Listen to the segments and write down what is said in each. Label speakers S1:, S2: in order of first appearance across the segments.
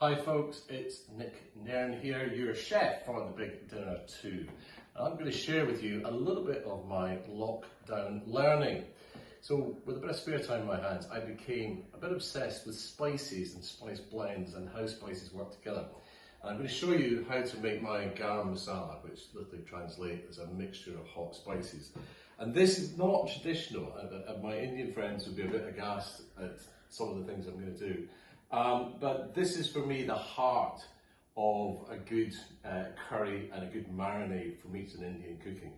S1: Hi folks, it's Nick Nairn here, your chef for the Big Dinner 2. And I'm going to share with you a little bit of my lockdown learning. So with a bit of spare time in my hands, I became a bit obsessed with spices and spice blends and how spices work together. And I'm going to show you how to make my Garam Masala, which literally translates as a mixture of hot spices. And this is not traditional, and my Indian friends would be a bit aghast at some of the things I'm going to do. But this is for me the heart of a good curry and a good marinade for meats in Indian cooking.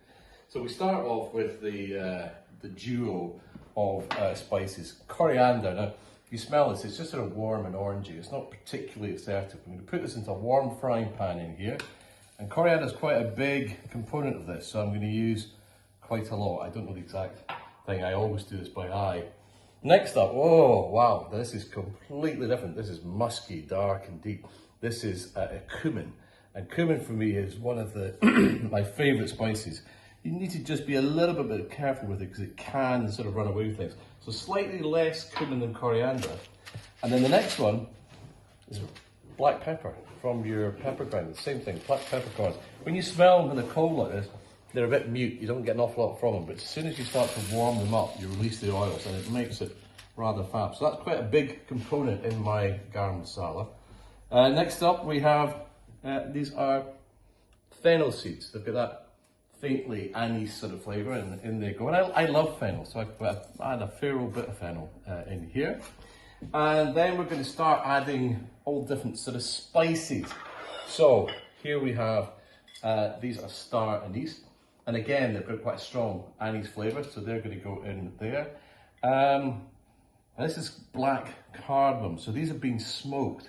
S1: So we start off with the duo of spices. Coriander, now you smell this, it's just sort of warm and orangey, it's not particularly assertive. I'm going to put this into a warm frying pan in here, and coriander is quite a big component of this, so I'm going to use quite a lot. I don't know the exact thing, I always do this by eye. Next up, oh wow, this is completely different. This is musky, dark and deep. This is cumin, and cumin for me is one of the my favourite spices. You need to just be a little bit careful with it because it can sort of run away with things. So slightly less cumin than coriander. And then the next one is black pepper from your pepper grinder. Same thing, black peppercorns. When you smell them when they're cold like this, they're a bit mute, you don't get an awful lot from them, but as soon as you start to warm them up, you release the oils and it makes it rather fab. So that's quite a big component in my Garam Masala. Next up we have, these are fennel seeds. They've got that faintly anise sort of flavour in there going. I love fennel, so I add a fair old bit of fennel in here. And then we're going to start adding all different sort of spices. So here we have, these are star anise. And again, they've got quite a strong anise flavour, so they're going to go in there. And this is black cardamom. So these have been smoked,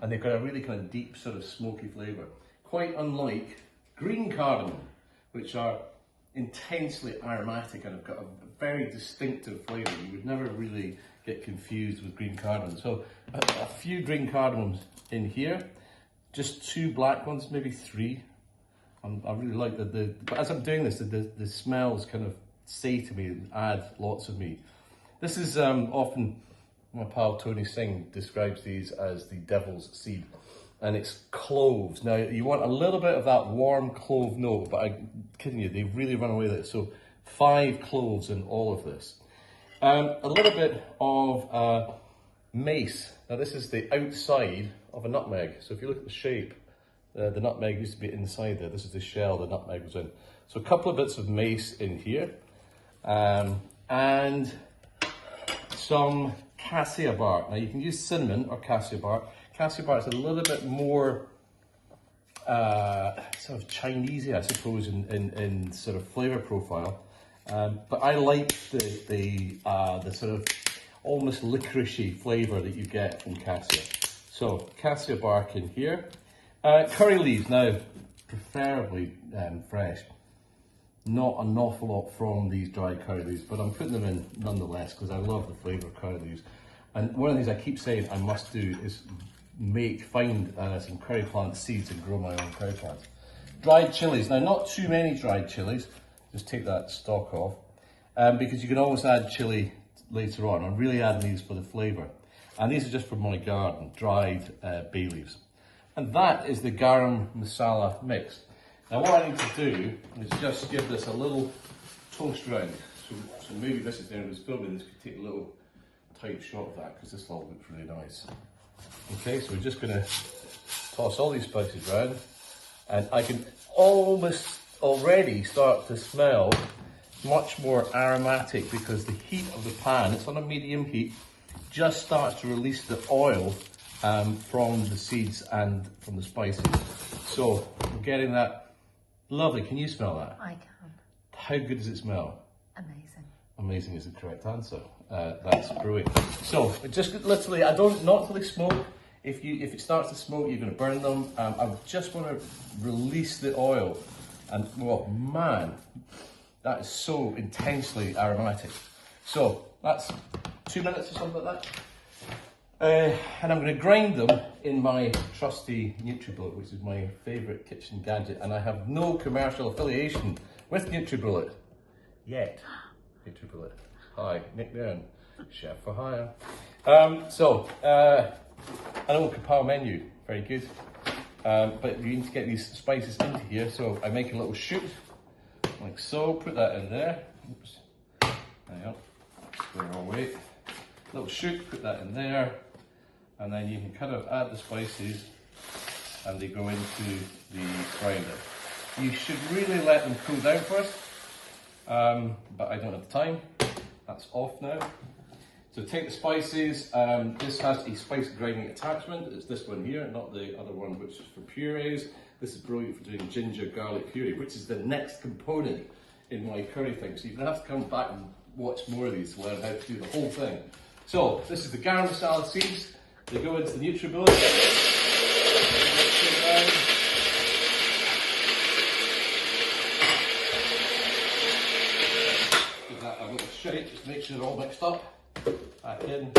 S1: and they've got a really kind of deep sort of smoky flavour. Quite unlike green cardamom, which are intensely aromatic and have got a very distinctive flavour. You would never really get confused with green cardamom. So a few green cardamoms in here, just 2 black ones, maybe 3. I really like but as I'm doing this, the smells kind of say to me and add lots of me. This is often, my pal Tony Singh describes these as the devil's seed, and it's cloves. Now you want a little bit of that warm clove note, but I'm kidding you, they really run away with it. So 5 cloves in all of this. A little bit of mace. Now this is the outside of a nutmeg. So if you look at the shape, the nutmeg used to be inside there. This is the shell the nutmeg was in. So a couple of bits of mace in here, and some cassia bark. Now you can use cinnamon or cassia bark. Cassia bark is a little bit more sort of Chinese-y, I suppose, in sort of flavour profile. But I like the sort of almost licoricey flavour that you get from cassia. So cassia bark in here. Curry leaves, now preferably fresh. Not an awful lot from these dried curry leaves, but I'm putting them in nonetheless because I love the flavour of curry leaves. And one of the things I keep saying I must do is find some curry plant seeds and grow my own curry plants. Dried chilies, now not too many dried chilies, just take that stalk off, because you can always add chili later on. I'm really adding these for the flavour. And these are just from my garden, dried bay leaves. And that is the Garam Masala mix. Now what I need to do is just give this a little toast round. So maybe this is there, it was filming, this could take a little tight shot of that because this all looks really nice. Okay, so we're just going to toss all these spices around, and I can almost already start to smell much more aromatic because the heat of the pan, it's on a medium heat, just starts to release the oil from the seeds and from the spices. So we're getting that lovely. Can you smell that?
S2: I can.
S1: How good does it smell?
S2: Amazing.
S1: Amazing is the correct answer. That's brilliant. So just literally, I don't, not till they smoke. If it starts to smoke, you're going to burn them. I just want to release the oil, and well, man, that is so intensely aromatic. So that's 2 minutes or something like that. And I'm going to grind them in my trusty NutriBullet, which is my favourite kitchen gadget, and I have no commercial affiliation with NutriBullet yet. NutriBullet. Hi, Nick Nairn, chef for hire. I know kapow menu, very good. But you need to get these spices into here, so I make a little chute, like so, put that in there. Oops. There you go, square away. Little chute, put that in there, and then you can kind of add the spices and they go into the grinder. You should really let them cool down first, but I don't have time. That's off now. So take the spices. This has a spice grinding attachment. It's this one here, not the other one, which is for purees. This is brilliant for doing ginger garlic puree, which is the next component in my curry thing. So you're gonna have to come back and watch more of these to learn how to do the whole thing. So this is the Garam Masala seeds. They go into the NutriBullet. Give that a little shake, just make sure they're all mixed up. Back in.